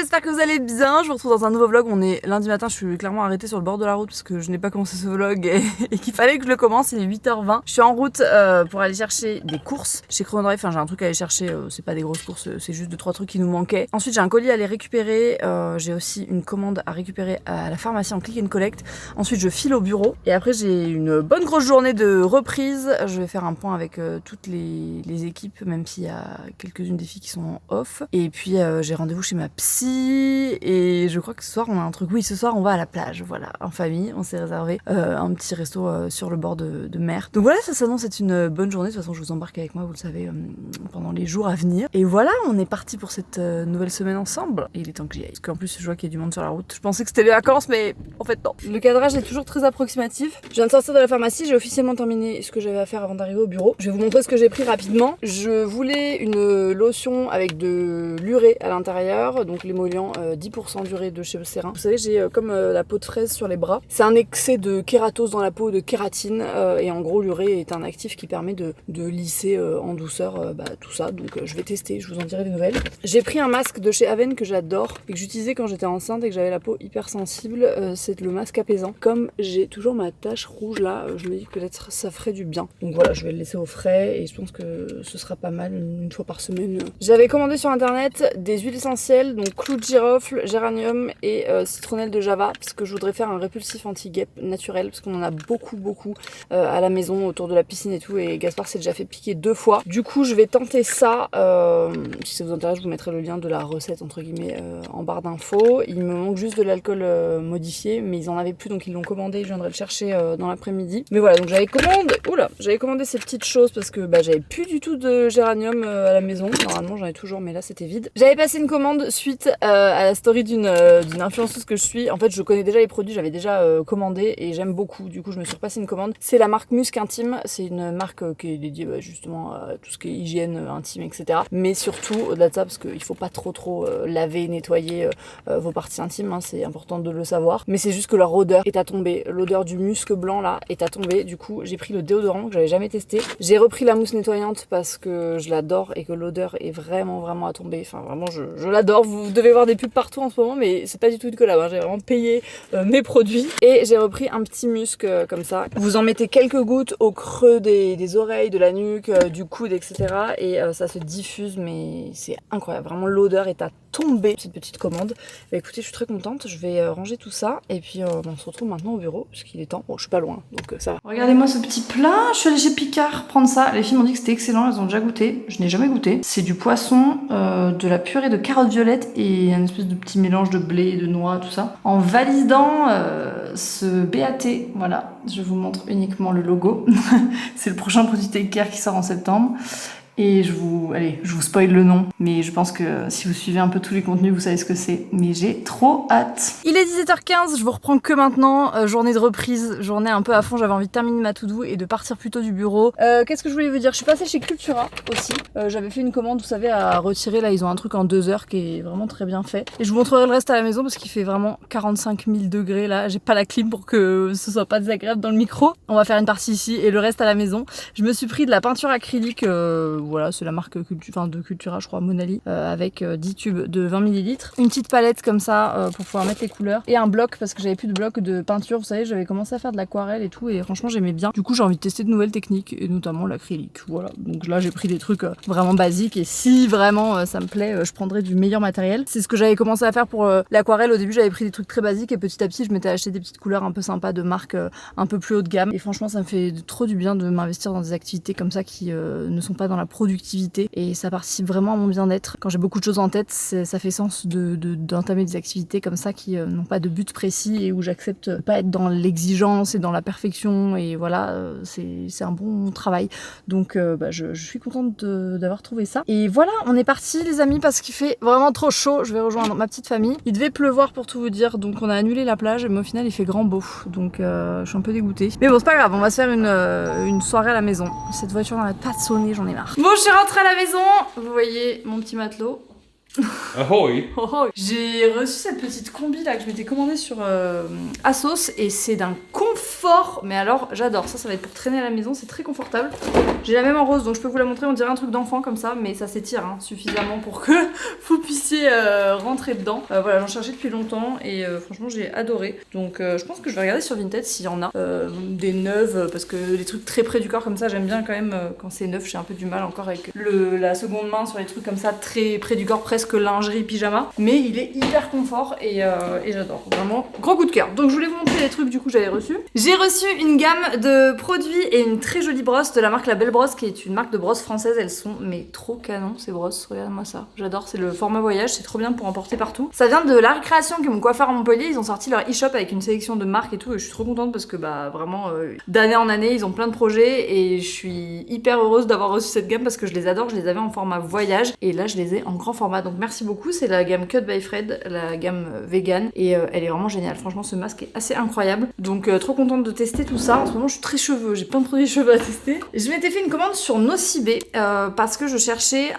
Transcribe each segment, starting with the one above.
j'espère que vous allez bien. Je vous retrouve dans un nouveau vlog. On est lundi matin, je suis clairement arrêtée sur le bord de la route parce que je n'ai pas commencé ce vlog et qu'il fallait que je le commence. Il est 8h20. Je suis en route pour aller chercher des courses chez Chronodrive. Enfin, j'ai un truc à aller chercher, c'est pas des grosses courses, c'est juste 2-3 trucs qui nous manquaient. Ensuite, j'ai un colis à aller récupérer. J'ai aussi une commande à récupérer à la pharmacie en click and collect. Ensuite, je file au bureau et après, j'ai une bonne grosse journée de reprise. Je vais faire un point avec toutes les équipes, même s'il y a quelques-unes des filles qui sont en off. Et puis, j'ai rendez-vous chez ma psy et je crois que ce soir, on a un truc. Oui, ce soir, on va à la plage, voilà, en famille. On s'est réservé un petit resto sur le bord de mer. Donc voilà, ça s'annonce être une bonne journée. De toute façon, je vous embarque avec moi, vous le savez, pendant les jours à venir. Et voilà, on est parti pour cette nouvelle semaine ensemble. Et il est temps que j'y aille. Parce qu'en plus, je vois qu'il y a du monde sur la route. Je pensais que c'était les vacances, mais en fait, non. Le cadrage est toujours très approximatif. Je viens de sortir de la pharmacie, j'ai officiellement terminé ce que j'avais à faire avant d'arriver au bureau. Je vais vous montrer ce que j'ai pris rapidement. Je voulais une lotion avec de l'urée à l'intérieur, donc l'émollient 10% d'urée de chez Eucerin. Vous savez, j'ai comme la peau de fraise sur les bras. C'est un excès de kératose dans la peau, de kératine, et en gros l'urée est un actif qui permet de lisser en douceur tout ça. Donc je vais tester, je vous en dirai des nouvelles. J'ai pris un masque de chez Aven que j'adore et que j'utilisais quand j'étais enceinte et que j'avais la peau hyper sensible. C'est le masque apaisant. Comme j'ai toujours ma tache rouge là, je me dis que peut-être ça ferait du bien. Donc voilà, je vais le laisser au frais et je pense que ce sera pas mal une fois par semaine. J'avais commandé sur internet des huiles essentielles, donc clou de girofle, géranium et citronnelle de Java, parce que je voudrais faire un répulsif anti-guêpe naturel, parce qu'on en a beaucoup à la maison autour de la piscine et tout, et Gaspard s'est déjà fait piquer 2 fois. Du coup, je vais tenter ça. Si ça vous intéresse, je vous mettrai le lien de la recette entre guillemets en barre d'infos. Il me manque juste de l'alcool modifié, mais ils en avaient plus, donc ils l'ont commandé. Je viendrai le chercher dans l'après-midi. Mais voilà, donc j'avais commandé ces petites choses parce que j'avais plus du tout de géranium à la maison. Normalement, j'en ai toujours, mais là c'était vide. J'avais passé une commande suite à la story d'une influenceuse que je suis. En fait, je connais déjà les produits, j'avais déjà commandé et j'aime beaucoup. Du coup, je me suis repassé une commande. C'est la marque Musc Intime. C'est une marque qui est dédiée justement à tout ce qui est hygiène intime, etc. Mais surtout, au-delà de ça, parce qu'il faut pas trop laver, nettoyer vos parties intimes, hein, c'est important de le savoir. Mais c'est juste que leur odeur est à tomber. L'odeur du musc blanc là est à tomber. Du coup, j'ai pris le déodorant que j'avais jamais testé. J'ai repris la mousse nettoyante parce que je l'adore et que l'odeur est vraiment à tomber. Enfin, vraiment, je l'adore. Vous devez voir des pubs partout en ce moment, mais c'est pas du tout une collab, hein. J'ai vraiment payé mes produits. Et j'ai repris un petit musc comme ça. Vous en mettez quelques gouttes au creux des oreilles, de la nuque, du coude, etc. Et ça se diffuse, mais c'est incroyable. Vraiment, l'odeur est à tomber. Cette petite commande. Écoutez, je suis très contente. Je vais ranger tout ça. Et puis, on se retrouve maintenant au bureau, parce qu'il est temps. Bon, je suis pas loin, donc ça va. Regardez-moi ce petit plat. Je suis allée chez Picard prendre ça. Les filles m'ont dit que c'était excellent. Elles ont déjà goûté. Je n'ai jamais goûté. C'est du poisson, de la purée de carottes violettes et un espèce de petit mélange de blé et de noix, tout ça. En validant ce BAT, voilà, je vous montre uniquement le logo. C'est le prochain produit Take Care qui sort en septembre. Et je vous spoil le nom, mais je pense que si vous suivez un peu tous les contenus, vous savez ce que c'est. Mais j'ai trop hâte. Il est 17h15, je vous reprends que maintenant. Journée de reprise, journée un peu à fond. J'avais envie de terminer ma to-do et de partir plus tôt du bureau. Qu'est-ce que je voulais vous dire? Je suis passée chez Cultura aussi. J'avais fait une commande, vous savez, à retirer. Là, ils ont un truc en 2 heures qui est vraiment très bien fait. Et je vous montrerai le reste à la maison parce qu'il fait vraiment 45 000 degrés là. J'ai pas la clim pour que ce soit pas désagréable dans le micro. On va faire une partie ici et le reste à la maison. Je me suis pris de la peinture acrylique. Voilà, c'est la marque de Cultura, je crois, Monali, avec 10 tubes de 20 ml. Une petite palette comme ça pour pouvoir mettre les couleurs. Et un bloc, parce que j'avais plus de bloc de peinture. Vous savez, j'avais commencé à faire de l'aquarelle et tout, et franchement, j'aimais bien. Du coup, j'ai envie de tester de nouvelles techniques, et notamment l'acrylique. Voilà, donc là, j'ai pris des trucs vraiment basiques, et si vraiment ça me plaît, je prendrai du meilleur matériel. C'est ce que j'avais commencé à faire pour l'aquarelle. Au début, j'avais pris des trucs très basiques, et petit à petit, je m'étais acheté des petites couleurs un peu sympas de marques un peu plus haut de gamme. Et franchement, ça me fait trop du bien de m'investir dans des activités comme ça qui ne sont pas dans la productivité, et ça participe vraiment à mon bien-être. Quand j'ai beaucoup de choses en tête, ça fait sens d'entamer des activités comme ça qui n'ont pas de but précis et où j'accepte de pas être dans l'exigence et dans la perfection, et voilà, c'est un bon travail. Donc je suis contente d'avoir trouvé ça. Et voilà, on est parti les amis parce qu'il fait vraiment trop chaud. Je vais rejoindre ma petite famille. Il devait pleuvoir pour tout vous dire, donc on a annulé la plage, mais au final il fait grand beau, donc je suis un peu dégoûtée. Mais bon, c'est pas grave, on va se faire une soirée à la maison. Cette voiture n'arrête pas de sonner, j'en ai marre. Bon, je suis rentrée à la maison, vous voyez mon petit matelot. Ahoy! J'ai reçu cette petite combi là que je m'étais commandée sur Asos et c'est d'un confort, mais alors j'adore, ça va être pour traîner à la maison, c'est très confortable. J'ai la même en rose donc je peux vous la montrer, on dirait un truc d'enfant comme ça, mais ça s'étire hein, suffisamment pour que vous puissiez rentrer dedans. Voilà, j'en cherchais depuis longtemps et franchement j'ai adoré. Donc je pense que je vais regarder sur Vinted s'il y en a des neuves, parce que les trucs très près du corps comme ça j'aime bien quand même quand c'est neuf, j'ai un peu du mal encore avec la seconde main sur les trucs comme ça très près du corps, presque lingerie, pyjama, mais il est hyper confort et j'adore, vraiment gros coup de cœur. Donc je voulais vous montrer les trucs du coup j'avais reçu. J'ai reçu une gamme de produits et une très jolie brosse de la marque La Belle Brosse qui est une marque de brosse française, elles sont mais trop canon ces brosses, regarde-moi ça, j'adore, c'est le format voyage, c'est trop bien pour emporter partout. Ça vient de La Récréation qui est mon coiffeur à Montpellier, ils ont sorti leur e-shop avec une sélection de marques et tout et je suis trop contente parce que bah vraiment d'année en année ils ont plein de projets et je suis hyper heureuse d'avoir reçu cette gamme parce que je les adore, je les avais en format voyage et là je les ai en grand format donc merci beaucoup. C'est la gamme Cut by Fred, la gamme vegan et elle est vraiment géniale, franchement ce masque est assez incroyable donc trop contente de tester tout ça. En ce moment je suis très cheveux, j'ai plein de produits cheveux à tester. Je m'étais fait une commande sur Nocibé parce que je cherchais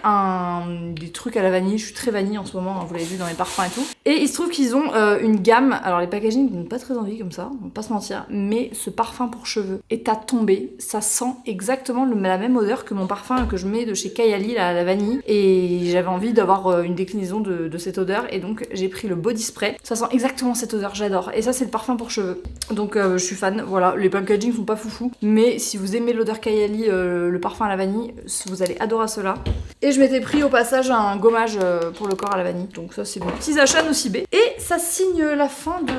des trucs à la vanille, je suis très vanille en ce moment, hein, vous l'avez vu dans les parfums et tout, et il se trouve qu'ils ont une gamme, alors les packaging donnent pas très envie comme ça, on va pas se mentir, mais ce parfum pour cheveux est à tomber, ça sent exactement la même odeur que mon parfum que je mets de chez Kayali, la vanille, et j'avais envie d'avoir une déclinaison de cette odeur et donc j'ai pris le body spray, ça sent exactement cette odeur, j'adore, et ça c'est le parfum pour cheveux donc je suis fan. Voilà, les packaging sont pas foufou mais si vous aimez l'odeur Kayali, le parfum à la vanille, vous allez adorer cela. Et je m'étais pris au passage un gommage pour le corps à la vanille, donc ça c'est mes petits achats Nocibé et ça signe la fin de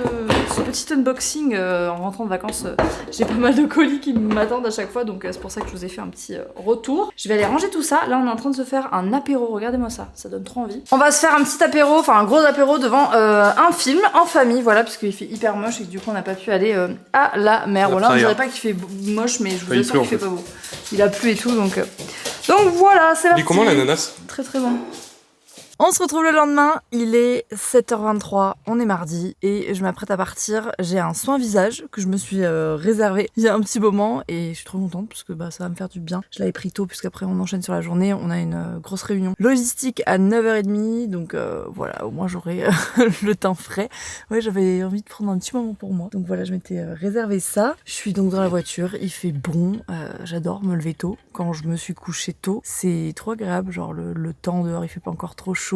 ce petit unboxing. En rentrant de vacances j'ai pas mal de colis qui m'attendent à chaque fois donc c'est pour ça que je vous ai fait un petit retour. Je vais aller ranger tout ça, là on est en train de se faire un apéro, regardez-moi ça, ça donne trop envie. On va se faire un petit apéro, enfin un gros apéro devant un film en famille, voilà, parce qu'il fait hyper moche et que du coup on n'a pas pu aller à la mer. Voilà, on dirait pas qu'il fait moche mais je vous assure qu'il fait pas beau. Il a plu et tout donc voilà, c'est parti. Il est comment l'ananas? Très très bon. On se retrouve le lendemain, il est 7h23, on est mardi et je m'apprête à partir. J'ai un soin visage que je me suis réservé il y a un petit moment et je suis trop contente parce que bah, ça va me faire du bien. Je l'avais pris tôt puisqu'après on enchaîne sur la journée, on a une grosse réunion logistique à 9h30 donc voilà, au moins j'aurai le temps frais. Ouais, j'avais envie de prendre un petit moment pour moi donc voilà, je m'étais réservé ça. Je suis donc dans la voiture, il fait bon, j'adore me lever tôt. Quand je me suis couchée tôt, c'est trop agréable, genre le temps dehors il fait pas encore trop chaud,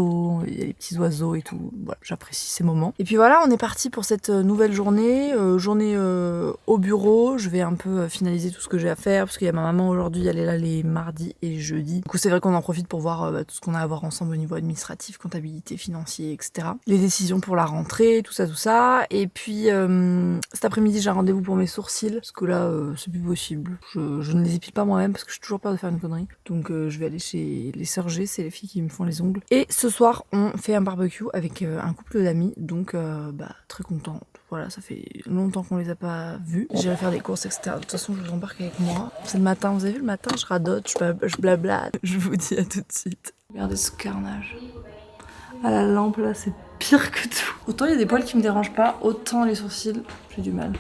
il y a les petits oiseaux et tout, voilà, j'apprécie ces moments. Et puis voilà, on est parti pour cette nouvelle journée, au bureau, je vais un peu finaliser tout ce que j'ai à faire, parce qu'il y a ma maman aujourd'hui, elle est là les mardis et jeudis. Du coup c'est vrai qu'on en profite pour voir tout ce qu'on a à voir ensemble au niveau administratif, comptabilité, financier, etc. Les décisions pour la rentrée, tout ça. Et puis cet après-midi j'ai un rendez-vous pour mes sourcils, parce que là c'est plus possible. Je ne les épile pas moi-même parce que j'ai toujours peur de faire une connerie. Donc je vais aller chez les sœurs G, c'est les filles qui me font les ongles. Et ce soir, on fait un barbecue avec un couple d'amis, donc très contente. Voilà, ça fait longtemps qu'on les a pas vus. J'irai faire des courses, etc. De toute façon, je vous embarque avec moi. C'est le matin, vous avez vu le matin, je radote, je blablate. Je vous dis à tout de suite. Regardez ce carnage. À la lampe là, c'est pire que tout. Autant il y a des poils qui me dérangent pas, autant les sourcils, j'ai du mal.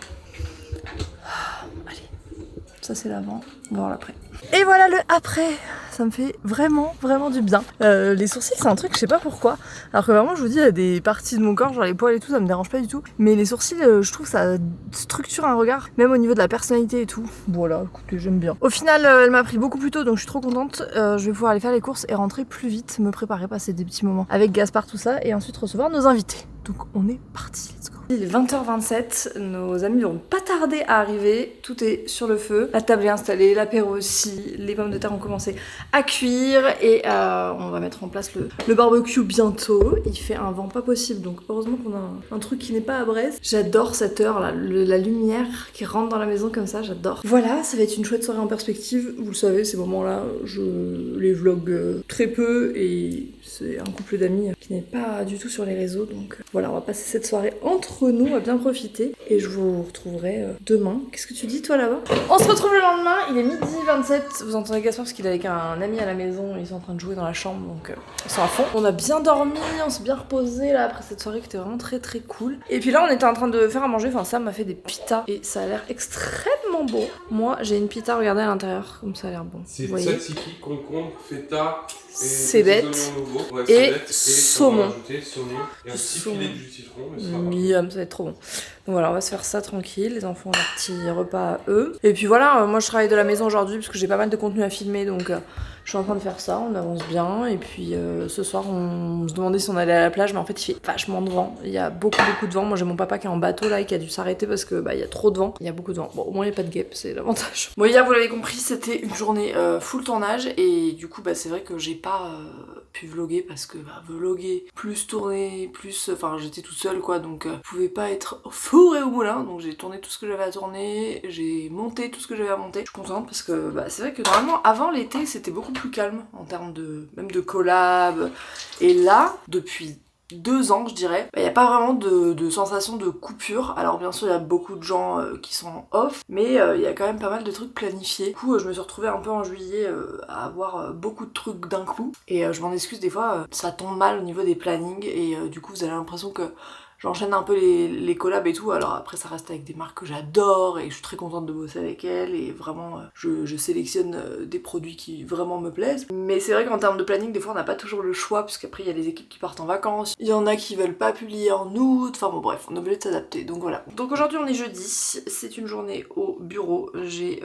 Allez, ça c'est l'avant, on va voir l'après. Et voilà le après, ça me fait vraiment du bien. Les sourcils c'est un truc, je sais pas pourquoi. Alors que vraiment je vous dis, il y a des parties de mon corps, genre les poils et tout, ça me dérange pas du tout. Mais les sourcils, je trouve ça structure un regard, même au niveau de la personnalité et tout. Voilà, écoutez, j'aime bien. Au final, elle m'a pris beaucoup plus tôt, donc je suis trop contente. Je vais pouvoir aller faire les courses et rentrer plus vite, me préparer, passer des petits moments avec Gaspard, tout ça, et ensuite recevoir nos invités. Donc on est parti, let's go. Il est 20h27, nos amis vont pas tarder à arriver, tout est sur le feu, la table est installée, l'apéro aussi, les pommes de terre ont commencé à cuire et on va mettre en place le barbecue bientôt. Il fait un vent pas possible, donc heureusement qu'on a un truc qui n'est pas à Brest. J'adore cette heure là, la lumière qui rentre dans la maison comme ça, j'adore. Voilà, ça va être une chouette soirée en perspective, vous le savez, ces moments-là, je les vlog très peu et c'est un couple d'amis qui n'est pas du tout sur les réseaux, donc voilà, on va passer cette soirée entre nous, on va bien profiter et je vous retrouverai demain. Qu'est-ce que tu dis toi là-bas? On se retrouve le lendemain, il est 12h27, vous entendez Gaspard parce qu'il est avec un ami à la maison, ils sont en train de jouer dans la chambre, donc ils sont à fond. On a bien dormi, on s'est bien reposé là après cette soirée qui était vraiment très cool. Et puis là on était en train de faire à manger, enfin Sam m'a fait des pitas et ça a l'air extrêmement beau. Moi j'ai une pita, regardez à l'intérieur, comme ça a l'air bon. C'est vous voyez. tzatziki, concombre, feta, cébette et saumon. Et un petit filet de jus de citron. Miam, ça va être trop bon. Donc voilà, on va se faire ça tranquille. Les enfants ont leur petit repas à eux. Et puis voilà, moi je travaille de la maison aujourd'hui parce que j'ai pas mal de contenu à filmer, donc je suis en train de faire ça, on avance bien. Et puis ce soir, on se demandait si on allait à la plage, mais en fait il fait vachement de vent. Il y a beaucoup de vent. Moi j'ai mon papa qui est en bateau là et qui a dû s'arrêter parce que il y a trop de vent. Il y a beaucoup de vent. Bon, au moins il n'y a pas de guêpes, c'est l'avantage. Bon, hier vous l'avez compris, c'était une journée full tournage et du coup c'est vrai que j'ai pas pu vlogger parce que vlogger plus tourner plus, enfin j'étais toute seule quoi, donc je pouvais pas être au four et au moulin, donc j'ai tourné tout ce que j'avais à tourner, j'ai monté tout ce que j'avais à monter. Je suis contente parce que c'est vrai que normalement avant l'été c'était beaucoup plus calme en termes de même de collab, et là depuis 2 ans je dirais, il n'y a pas vraiment de sensation de coupure. Alors bien sûr il y a beaucoup de gens qui sont en off, mais il y a quand même pas mal de trucs planifiés. Du coup je me suis retrouvée un peu en juillet à avoir beaucoup de trucs d'un coup, et je m'en excuse des fois, ça tombe mal au niveau des plannings, et du coup vous avez l'impression que j'enchaîne un peu les collabs et tout. Alors après ça reste avec des marques que j'adore et je suis très contente de bosser avec elles, et vraiment je sélectionne des produits qui vraiment me plaisent. Mais c'est vrai qu'en termes de planning des fois on n'a pas toujours le choix, parce qu'après il y a les équipes qui partent en vacances, il y en a qui veulent pas publier en août, enfin bon bref, on est obligé de s'adapter, donc voilà. Donc aujourd'hui on est jeudi, c'est une journée au bureau, j'ai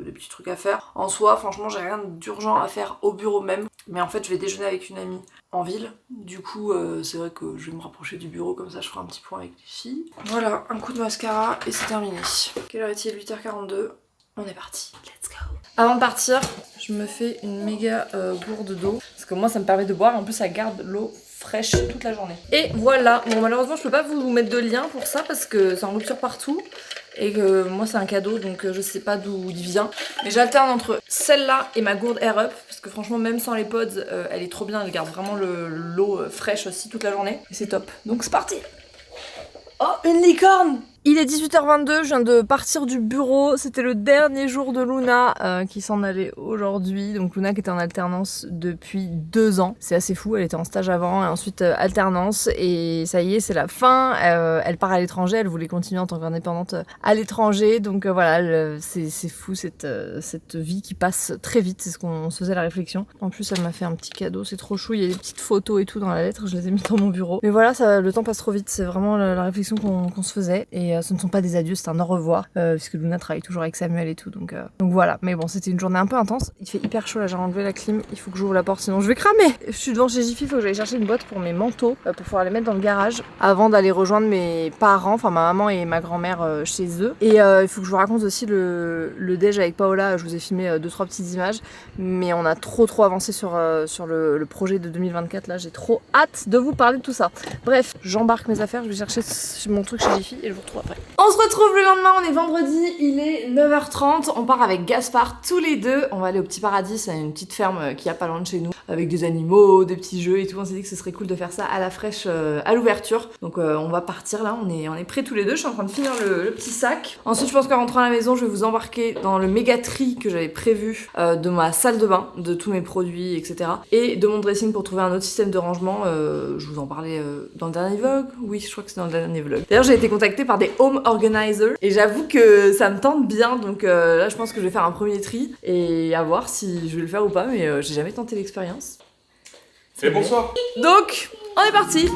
des petits trucs à faire. En soi franchement j'ai rien d'urgent à faire au bureau même, mais en fait je vais déjeuner avec une amie en ville, du coup c'est vrai que je vais me rapprocher du bureau, comme ça je ferai un petit point avec les filles. Voilà, un coup de mascara et c'est terminé. Quelle heure est-il? 8h42, on est parti, let's go. Avant de partir, je me fais une méga gourde d'eau, parce que moi ça me permet de boire, et en plus ça garde l'eau fraîche toute la journée. Et voilà, bon malheureusement je peux pas vous mettre de lien pour ça parce que c'est en rupture partout, et que moi c'est un cadeau, donc je sais pas d'où il vient. Mais j'alterne entre celle-là et ma gourde Air Up, parce que franchement même sans les pods, elle est trop bien, elle garde vraiment l'eau fraîche aussi toute la journée, et c'est top. Donc c'est parti. Oh, une licorne! Il est 18h22, je viens de partir du bureau, c'était le dernier jour de Luna qui s'en allait aujourd'hui. Donc Luna qui était en alternance depuis 2 ans, c'est assez fou, elle était en stage avant et ensuite alternance, et ça y est c'est la fin. Elle part à l'étranger, elle voulait continuer en tant qu'indépendante à l'étranger, donc voilà, c'est fou cette vie qui passe très vite, c'est ce qu'on se faisait la réflexion. En plus elle m'a fait un petit cadeau, c'est trop chou, il y a des petites photos et tout dans la lettre, je les ai mis dans mon bureau. Mais voilà, le temps passe trop vite, c'est vraiment la réflexion qu'on se faisait, et ce ne sont pas des adieux, c'est un au revoir, puisque Luna travaille toujours avec Samuel et tout, donc voilà. Mais bon, c'était une journée un peu intense, il fait hyper chaud là, j'ai enlevé la clim, il faut que j'ouvre la porte sinon je vais cramer. Je suis devant chez Jiffy, il faut que j'aille chercher une boîte pour mes manteaux, pour pouvoir les mettre dans le garage, avant d'aller rejoindre mes parents, enfin ma maman et ma grand-mère chez eux. Et il faut que je vous raconte aussi le déj avec Paola, je vous ai filmé 2-3 petites images, mais on a trop avancé sur le projet de 2024 là, j'ai trop hâte de vous parler de tout ça. Bref, j'embarque mes affaires, je vais chercher mon truc chez Jiffy et je vous retrouve après. On se retrouve le lendemain, on est vendredi, il est 9h30, on part avec Gaspard tous les deux, on va aller au Petit Paradis, c'est une petite ferme qui a pas loin de chez nous, avec des animaux, des petits jeux et tout. On s'est dit que ce serait cool de faire ça à la fraîche à l'ouverture, donc on va partir là, on est prêts tous les deux, je suis en train de finir le petit sac. Ensuite je pense qu'en rentrant à la maison je vais vous embarquer dans le méga tri que j'avais prévu de ma salle de bain, de tous mes produits etc, et de mon dressing pour trouver un autre système de rangement. Je vous en parlais dans le dernier vlog, oui je crois que c'est dans le dernier vlog. D'ailleurs j'ai été contactée par des home organizers et j'avoue que ça me tente bien, donc là je pense que je vais faire un premier tri et à voir si je vais le faire ou pas, mais j'ai jamais tenté l'expérience. Et bonsoir. Donc on est parti.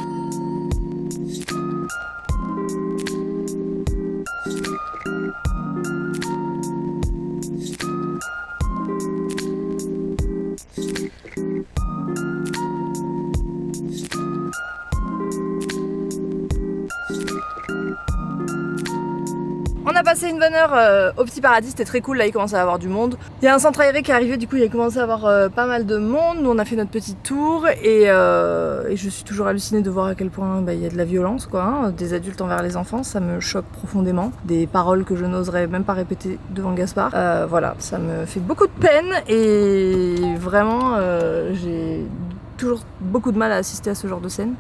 On a passé une bonne heure au Petit Paradis, c'était très cool, là il commence à avoir du monde. Il y a un centre aéré qui est arrivé, du coup il a commencé à avoir pas mal de monde. Nous on a fait notre petit tour et je suis toujours hallucinée de voir à quel point il y a de la violence quoi, hein, des adultes envers les enfants, ça me choque profondément. Des paroles que je n'oserais même pas répéter devant Gaspard. Voilà, ça me fait beaucoup de peine et vraiment j'ai toujours beaucoup de mal à assister à ce genre de scène.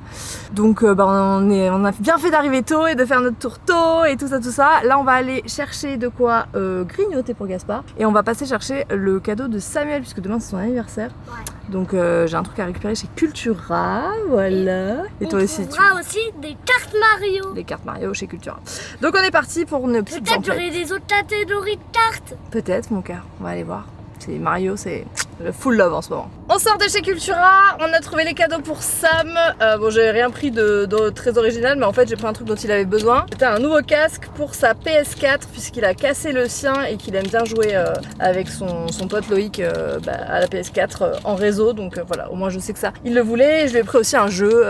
Donc on a bien fait d'arriver tôt et de faire notre tour tôt et tout ça. Là on va aller chercher de quoi grignoter pour Gaspard et on va passer chercher le cadeau de Samuel puisque demain c'est son anniversaire. Ouais. Donc j'ai un truc à récupérer chez Cultura, voilà. Et toi aussi tu auras aussi des cartes Mario. Des cartes Mario chez Cultura. Donc on est parti pour une petite Peut-être j'aurai des autres catégories de cartes. Peut-être mon cœur, on va aller voir. C'est Mario, c'est full love en ce moment. On sort de chez Cultura, on a trouvé les cadeaux pour Sam. Bon, j'ai rien pris de très original, mais en fait j'ai pris un truc dont il avait besoin. C'était un nouveau casque pour sa PS4 puisqu'il a cassé le sien et qu'il aime bien jouer avec son pote Loïc à la PS4 en réseau. Donc voilà, au moins je sais que ça, il le voulait. Et je lui ai pris aussi un jeu.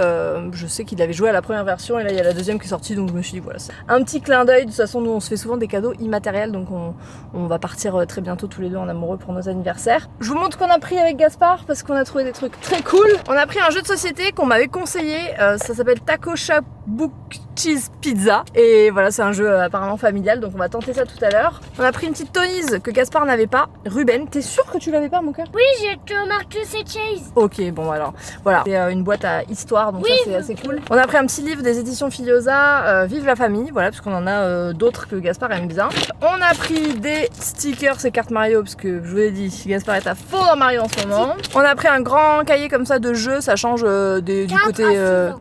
Je sais qu'il avait joué à la première version et là il y a la deuxième qui est sortie, donc je me suis dit voilà, c'est un petit clin d'œil. De toute façon, nous on se fait souvent des cadeaux immatériels, donc on va partir très bientôt tous les deux en amoureux pour nos anniversaires. Je vous montre ce qu'on a pris avec Gaspard parce qu'on a trouvé des trucs très cool. On a pris un jeu de société qu'on m'avait conseillé, ça s'appelle Taco Shabook Cheese Pizza et voilà, c'est un jeu apparemment familial, donc on va tenter ça tout à l'heure. On a pris une petite Tony's que Gaspard n'avait pas. Ruben, t'es sûr que tu l'avais pas, mon cœur? Oui, j'ai remarqué c'est Chase. Ok, bon alors voilà, c'est une boîte à histoire, donc oui, ça c'est assez cool. On a pris un petit livre des éditions Filiosa, Vive la famille, voilà, parce qu'on en a d'autres que Gaspard aime bien. On a pris des stickers et cartes Mario, parce que je vous l'ai dit, Gaspard est à fond dans Mario en ce moment. On a pris un grand cahier comme ça de jeux, ça change du côté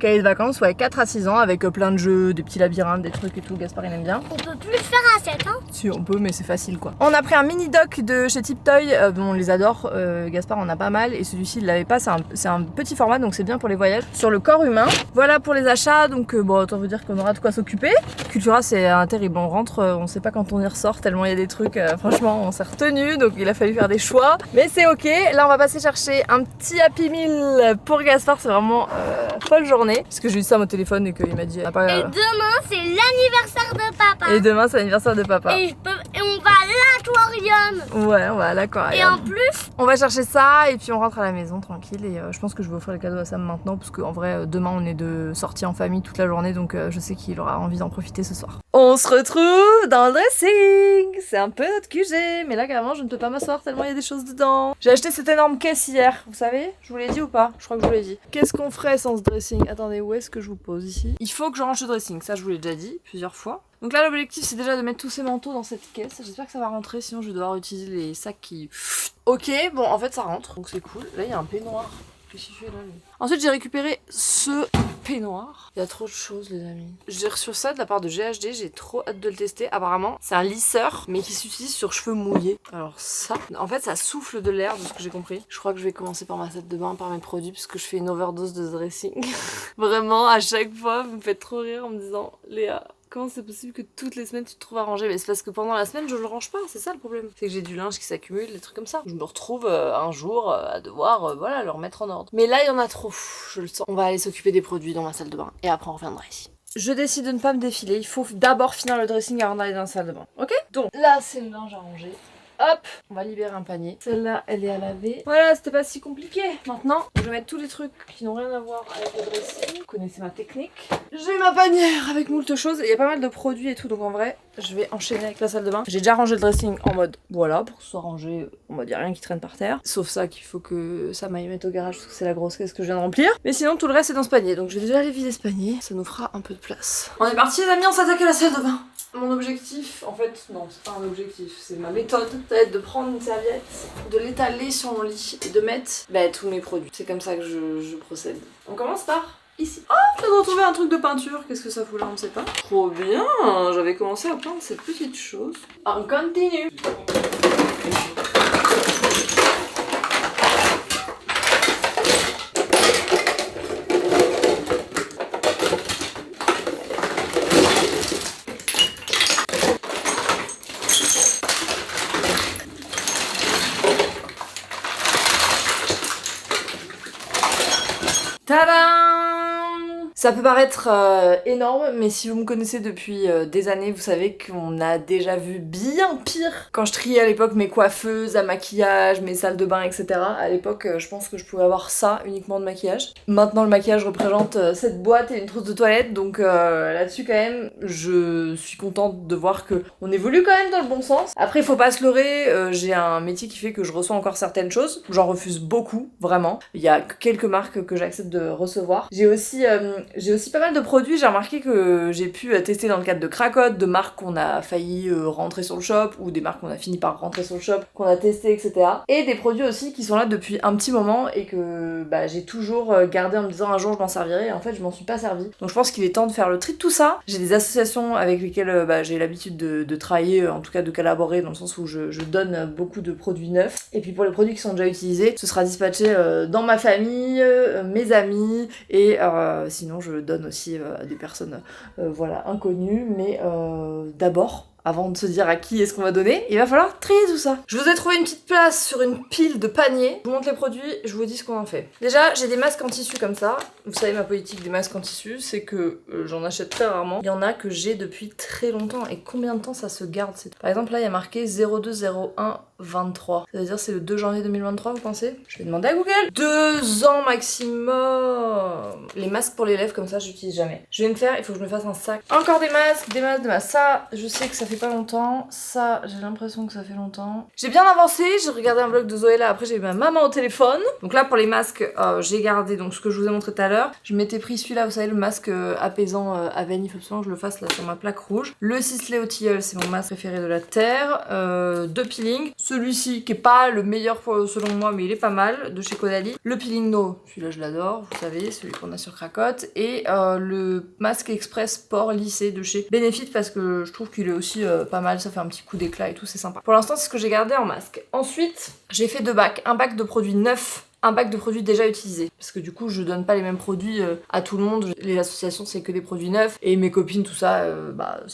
cahier de vacances, ouais, 4 à 6 ans, avec plein de jeux, des petits labyrinthes, des trucs et tout, Gaspard il aime bien. On peut plus le faire à 7 ans. Si on peut, mais c'est facile quoi. On a pris un mini doc de chez Tiptoy, bon, on les adore, Gaspard en a pas mal, et celui-ci il l'avait pas, c'est un petit format, donc c'est bien pour les voyages, sur le corps humain. Voilà pour les achats, donc bon, autant vous dire qu'on aura de quoi s'occuper. Cultura c'est terrible, on rentre, on sait pas quand on y ressort, tellement il y a des trucs, franchement on s'est retenu, donc il a fallu faire des choix, mais c'est ok. Là on va passer chercher un petit Happy Meal pour Gaspard, c'est vraiment folle journée, parce que j'ai eu ça au téléphone et qu'il m'a dit ah, pas, et demain c'est l'anniversaire de papa. Et demain c'est l'anniversaire de papa. Et on va à l'aquarium. Ouais, on va à l'aquarium. Et en plus, on va chercher ça et puis on rentre à la maison tranquille, et je pense que je vais offrir les cadeaux à Sam maintenant, parce qu'en vrai demain on est de sortie en famille toute la journée, donc je sais qu'il aura envie d'en profiter ce soir. On se retrouve dans le dressing. C'est un peu notre QG, mais là carrément je ne peux pas m'asseoir tellement il y a des choses dedans. J'ai acheté cette énorme caisse hier, vous savez? Je vous l'ai dit ou pas? Je crois que je vous l'ai dit. Qu'est-ce qu'on ferait sans ce dressing? Attendez, où est-ce que je vous pose ici? Il faut que je range le dressing, ça je vous l'ai déjà dit plusieurs fois. Donc là l'objectif c'est déjà de mettre tous ces manteaux dans cette caisse. J'espère que ça va rentrer, sinon je vais devoir utiliser les sacs qui... Ok, bon en fait ça rentre, donc c'est cool. Là il y a un peignoir. Qu'est-ce qu'il fait là lui? Ensuite j'ai récupéré ce peignoir. Il y a trop de choses les amis. J'ai reçu ça de la part de GHD, j'ai trop hâte de le tester. Apparemment c'est un lisseur mais qui s'utilise sur cheveux mouillés. Alors ça, en fait ça souffle de l'air de ce que j'ai compris. Je crois que je vais commencer par ma salle de bain, par mes produits, parce que je fais une overdose de dressing. Vraiment à chaque fois vous me faites trop rire en me disant Léa, comment c'est possible que toutes les semaines tu te trouves à ranger? Mais c'est parce que pendant la semaine je le range pas, c'est ça le problème. C'est que j'ai du linge qui s'accumule, des trucs comme ça. Je me retrouve un jour à devoir voilà, le remettre en ordre. Mais là il y en a trop, je le sens. On va aller s'occuper des produits dans ma salle de bain et après on reviendra ici. Je décide de ne pas me défiler, il faut d'abord finir le dressing avant d'aller dans la salle de bain. Ok? Donc là c'est le linge à ranger. Hop, on va libérer un panier. Celle-là, elle est à laver. Voilà, c'était pas si compliqué. Maintenant, je vais mettre tous les trucs qui n'ont rien à voir avec le dressing. Vous connaissez ma technique. J'ai ma panière avec moult choses. Il y a pas mal de produits et tout, donc en vrai, je vais enchaîner avec la salle de bain. J'ai déjà rangé le dressing en mode voilà, pour que ce soit rangé en mode il n'y a rien qui traîne par terre. Sauf ça qu'il faut que ça m'aille mettre au garage parce que c'est la grosse caisse que je viens de remplir. Mais sinon, tout le reste est dans ce panier. Donc je vais déjà aller vider ce panier. Ça nous fera un peu de place. On est parti les amis, on s'attaque à la salle de bain. Mon objectif, en fait, non, c'est pas un objectif, c'est ma méthode. Ça va être de prendre une serviette, de l'étaler sur mon lit et de mettre tous mes produits. C'est comme ça que je procède. On commence par ici. Oh, je viens de retrouver un truc de peinture. Qu'est-ce que ça fout là? On ne sait pas. Trop bien. J'avais commencé à peindre ces petites choses. On continue. Tadam! Ça peut paraître énorme, mais si vous me connaissez depuis des années, vous savez qu'on a déjà vu bien pire. Quand je triais à l'époque mes coiffeuses à maquillage, mes salles de bain, etc. À l'époque, je pense que je pouvais avoir ça uniquement de maquillage. Maintenant, le maquillage représente cette boîte et une trousse de toilette, donc là-dessus quand même, je suis contente de voir que on évolue quand même dans le bon sens. Après, il faut pas se leurrer, j'ai un métier qui fait que je reçois encore certaines choses. J'en refuse beaucoup, vraiment. Il y a quelques marques que j'accepte de recevoir. J'ai aussi J'ai aussi pas mal de produits, j'ai remarqué que j'ai pu tester dans le cadre de Cracotte, de marques qu'on a failli rentrer sur le shop, ou des marques qu'on a fini par rentrer sur le shop, qu'on a testé, etc. Et des produits aussi qui sont là depuis un petit moment et que j'ai toujours gardé en me disant un jour je m'en servirai, et en fait je m'en suis pas servi. Donc je pense qu'il est temps de faire le tri de tout ça. J'ai des associations avec lesquelles j'ai l'habitude de travailler, en tout cas de collaborer, dans le sens où je donne beaucoup de produits neufs. Et puis pour les produits qui sont déjà utilisés, ce sera dispatché dans ma famille, mes amis, et sinon je donne aussi à des personnes inconnues, mais d'abord, avant de se dire à qui est-ce qu'on va donner, il va falloir trier tout ça. Je vous ai trouvé une petite place sur une pile de paniers. Je vous montre les produits, je vous dis ce qu'on en fait. Déjà, j'ai des masques en tissu comme ça. Vous savez, ma politique des masques en tissu, c'est que j'en achète très rarement. Il y en a que j'ai depuis très longtemps. Et combien de temps ça se garde? Par exemple, là, il y a marqué 020123. Ça veut dire c'est le 2 janvier 2023, vous pensez? Je vais demander à Google. 2 ans maximum. Les masques pour les lèvres, comme ça, j'utilise jamais. Je vais me faire, il faut que je me fasse un sac. Encore des masques, des masques, des masques. Ça, je sais que ça fait pas longtemps. Ça, j'ai l'impression que ça fait longtemps. J'ai bien avancé, j'ai regardé un vlog de Zoé là, après j'ai eu ma maman au téléphone. Donc là pour les masques, j'ai gardé donc ce que je vous ai montré tout à l'heure. Je m'étais pris celui-là, vous savez, le masque apaisant à vanille, il faut absolument que je le fasse là sur ma plaque rouge. Le Sisley au tilleul, c'est mon masque préféré de la terre. De peeling. Celui-ci qui est pas le meilleur selon moi, mais il est pas mal, de chez Caudalie. Le peeling no, celui-là je l'adore, vous savez, celui qu'on a sur Cracotte. Et le masque express port lissé de chez Benefit, parce que je trouve qu'il est aussi pas mal, ça fait un petit coup d'éclat et tout, c'est sympa. Pour l'instant, c'est ce que j'ai gardé en masque. Ensuite, j'ai fait 2 bacs. Un bac de produits neufs, un bac de produits déjà utilisés. Parce que du coup, je donne pas les mêmes produits à tout le monde. Les associations, c'est que des produits neufs. Et mes copines, tout ça,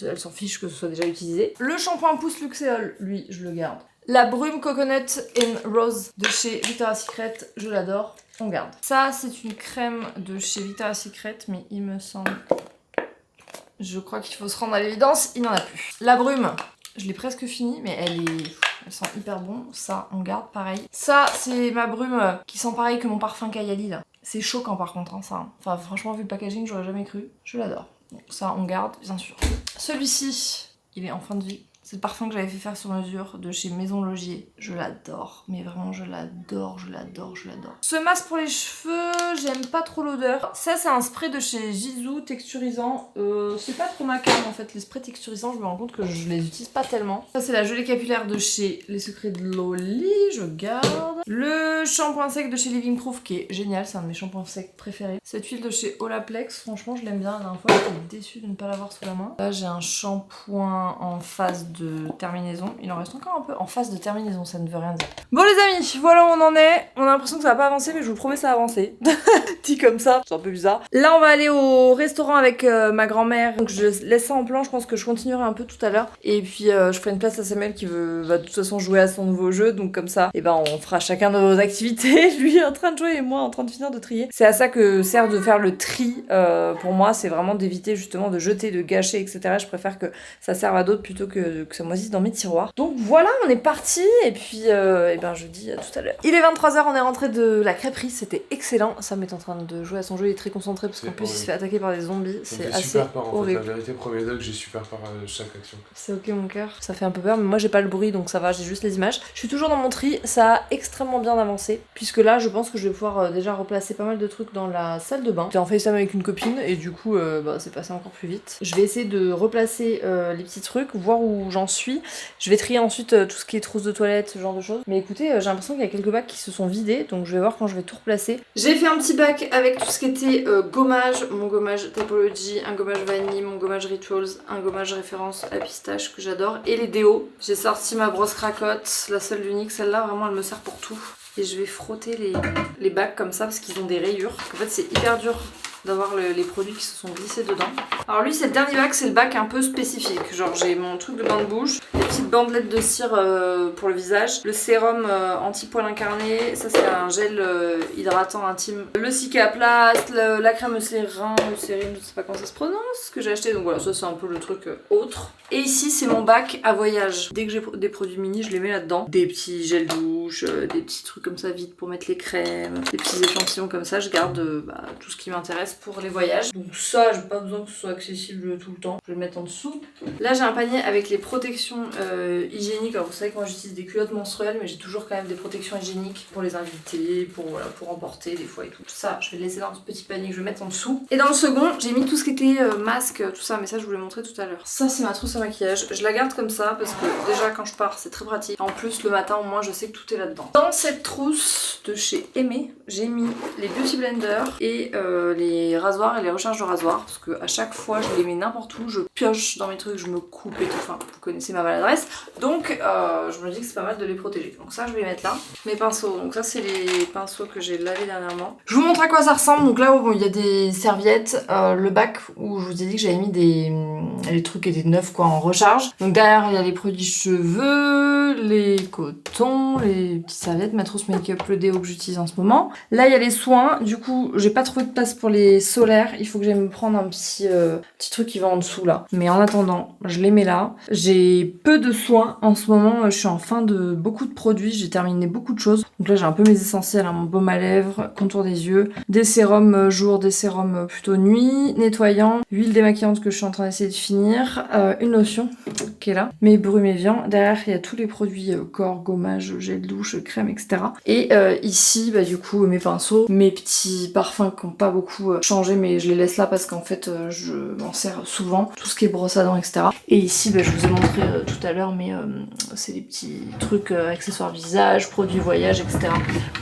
elles s'en fichent que ce soit déjà utilisé. Le shampoing Pousse Luxéol, lui, je le garde. La brume Coconut and Rose de chez Victoria's Secret, je l'adore, on garde. Ça, c'est une crème de chez Victoria's Secret, mais il me semble... Je crois qu'il faut se rendre à l'évidence, il n'en a plus. La brume, je l'ai presque finie, mais elle sent hyper bon. Ça, on garde, pareil. Ça, c'est ma brume qui sent pareil que mon parfum Kayali, là. C'est choquant, par contre, hein, ça. Enfin, franchement, vu le packaging, j'aurais jamais cru. Je l'adore. Donc, ça, on garde, bien sûr. Celui-ci, il est en fin de vie. C'est le parfum que j'avais fait faire sur mesure de chez Maison Logier. Je l'adore, mais vraiment je l'adore, je l'adore, je l'adore. Ce masque pour les cheveux, j'aime pas trop l'odeur. Ça c'est un spray de chez Jisoo texturisant. C'est pas trop ma cam en fait, les sprays texturisants, je me rends compte que je les utilise pas tellement. Ça c'est la gelée capillaire de chez Les Secrets de Loli, je garde. Le shampoing sec de chez Living Proof qui est génial, c'est un de mes shampoings secs préférés. Cette huile de chez Olaplex, franchement je l'aime bien. La dernière fois j'étais déçue de ne pas l'avoir sous la main. Là j'ai un shampoing en phase de terminaison. Il en reste encore un peu en phase de terminaison, ça ne veut rien dire. Bon les amis, voilà où on en est. On a l'impression que ça va pas avancer, mais je vous promets ça va avancer. Dit comme ça, c'est un peu bizarre. Là on va aller au restaurant avec ma grand-mère. Donc je laisse ça en plan, je pense que je continuerai un peu tout à l'heure. Et puis je ferai une place à Samuel qui va de toute façon jouer à son nouveau jeu. Donc comme ça, on fera chacun nos activités. Lui en train de jouer et moi en train de finir de trier. C'est à ça que sert de faire le tri. Pour moi, c'est vraiment d'éviter justement de jeter, de gâcher, etc. Je préfère que ça serve à d'autres plutôt que ça moisisse dans mes tiroirs. Donc voilà, on est parti et puis je dis à tout à l'heure. Il est 23h, on est rentré de la crêperie, c'était excellent. Sam est en train de jouer à son jeu, il est très concentré parce qu'en plus il se fait attaquer par des zombies. C'est assez super peur, horrible. En fait. La vérité, premier dog, j'ai super peur à chaque action. C'est ok mon cœur, ça fait un peu peur mais moi j'ai pas le bruit donc ça va, j'ai juste les images. Je suis toujours dans mon tri, ça a extrêmement bien avancé puisque là je pense que je vais pouvoir déjà replacer pas mal de trucs dans la salle de bain. J'étais en FaceTime avec une copine et du coup c'est passé encore plus vite. Je vais essayer de replacer les petits trucs, voir où j'en suis. Je vais trier ensuite tout ce qui est trousse de toilette, ce genre de choses. Mais écoutez, j'ai l'impression qu'il y a quelques bacs qui se sont vidés, donc je vais voir quand je vais tout replacer. J'ai fait un petit bac avec tout ce qui était gommage, mon gommage Typology, un gommage vanille, mon gommage Rituals, un gommage référence à pistache que j'adore, et les déos. J'ai sorti ma brosse Cracotte, la seule unique, celle-là vraiment elle me sert pour tout. Et je vais frotter les bacs comme ça parce qu'ils ont des rayures. En fait c'est hyper dur d'avoir les produits qui se sont glissés dedans. Alors lui c'est le dernier bac, c'est le bac un peu spécifique. Genre j'ai mon truc de bain de bouche, les petites bandelettes de cire pour le visage, le sérum anti-poil incarné, ça c'est un gel hydratant intime, le Cicaplast, la crème sérine, je sais pas comment ça se prononce, que j'ai acheté, donc voilà, ça c'est un peu le truc autre. Et ici c'est mon bac à voyage. Dès que j'ai des produits mini, je les mets là-dedans. Des petits gels douche, des petits trucs comme ça vite pour mettre les crèmes, des petits échantillons comme ça, je garde tout ce qui m'intéresse pour les voyages. Donc ça, j'ai pas besoin que ce soit accessible tout le temps. Je vais le mettre en dessous. Là, j'ai un panier avec les protections hygiéniques. Alors vous savez que moi j'utilise des culottes menstruelles, mais j'ai toujours quand même des protections hygiéniques pour les invités, pour emporter des fois et tout. Ça, je vais le laisser dans ce petit panier que je vais mettre en dessous. Et dans le second, j'ai mis tout ce qui était masque, tout ça, mais ça je vous l'ai montré tout à l'heure. Ça, c'est ma trousse à maquillage. Je la garde comme ça parce que déjà quand je pars, c'est très pratique. En plus, le matin, au moins, je sais que tout est là-dedans. Dans cette trousse de chez Aimé, j'ai mis les beauty blenders et les rasoirs et les recharges de rasoirs parce que à chaque fois, je les mets n'importe où, je pioche dans mes trucs, je me coupe et tout. Enfin, vous connaissez ma maladresse. Donc, je me dis que c'est pas mal de les protéger. Donc ça, je vais les mettre là. Mes pinceaux. Donc ça, c'est les pinceaux que j'ai lavés dernièrement. Je vous montre à quoi ça ressemble. Donc là, bon, il y a des serviettes, le bac où je vous ai dit que j'avais mis les trucs qui étaient neufs quoi en recharge. Donc derrière, il y a les produits cheveux, les cotons, les petites serviettes, ma trousse make-up, le déo que j'utilise en ce moment. Là, il y a les soins. Du coup, j'ai pas trouvé de place pour les solaires. Il faut que j'aille me prendre un petit truc qui va en dessous là. Mais en attendant, je les mets là. J'ai peu de soins en ce moment. Je suis en fin de beaucoup de produits. J'ai terminé beaucoup de choses. Donc là, j'ai un peu mes essentiels, hein, mon baume à lèvres, contour des yeux, des sérums jour, des sérums plutôt nuit, nettoyant, huile démaquillante que je suis en train d'essayer de finir, une lotion qui est là, mes bruméviants. Derrière, il y a tous les produits corps, gommage, gel douche, crème, etc. Et ici, bah du coup, mes pinceaux, mes petits parfums qui n'ont pas beaucoup changé, mais je les laisse là parce qu'en fait, je m'en sers souvent. Tout ce qui est brosse à dents, etc. Et ici, bah, je vous ai montré tout à l'heure, mais c'est des petits trucs accessoires visage, produits voyage, etc.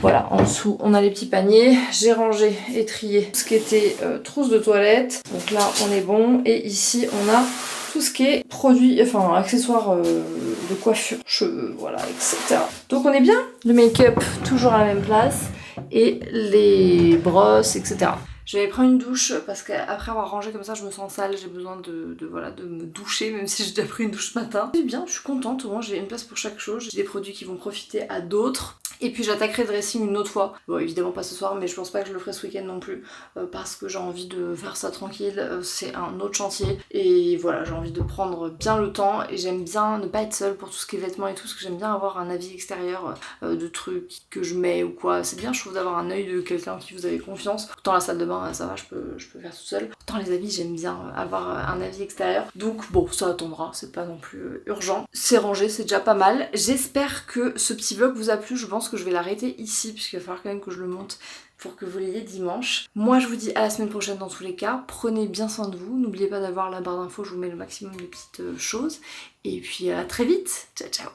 Voilà, en dessous, on a les petits paniers. J'ai rangé et trié ce qui était trousse de toilette. Donc là, on est bon. Et ici, on a tout ce qui est produits, enfin accessoires de coiffure, cheveux, voilà, etc. Donc on est bien. Le make-up toujours à la même place et les brosses, etc. Je vais prendre une douche parce qu'après avoir rangé comme ça, je me sens sale, j'ai besoin de me doucher, même si j'ai déjà pris une douche ce matin. C'est bien, je suis contente, au moins j'ai une place pour chaque chose, j'ai des produits qui vont profiter à d'autres. Et puis j'attaquerai le dressing une autre fois. Bon, évidemment pas ce soir, mais je pense pas que je le ferai ce week-end non plus parce que j'ai envie de faire ça tranquille. C'est un autre chantier et voilà, j'ai envie de prendre bien le temps et j'aime bien ne pas être seule pour tout ce qui est vêtements et tout, parce que j'aime bien avoir un avis extérieur de trucs que je mets ou quoi. C'est bien, je trouve, d'avoir un œil de quelqu'un en qui vous avez confiance. Autant la salle de bain, ça va, je peux faire toute seule. Autant les avis, j'aime bien avoir un avis extérieur. Donc bon, ça attendra, c'est pas non plus urgent. C'est rangé, c'est déjà pas mal. J'espère que ce petit vlog vous a plu. Je pense que je vais l'arrêter ici puisqu'il va falloir quand même que je le monte pour que vous l'ayez dimanche. Moi je vous dis à la semaine prochaine dans tous les cas. Prenez bien soin de vous. N'oubliez pas d'avoir la barre d'infos, je vous mets le maximum de petites choses. Et puis à très vite. Ciao ciao.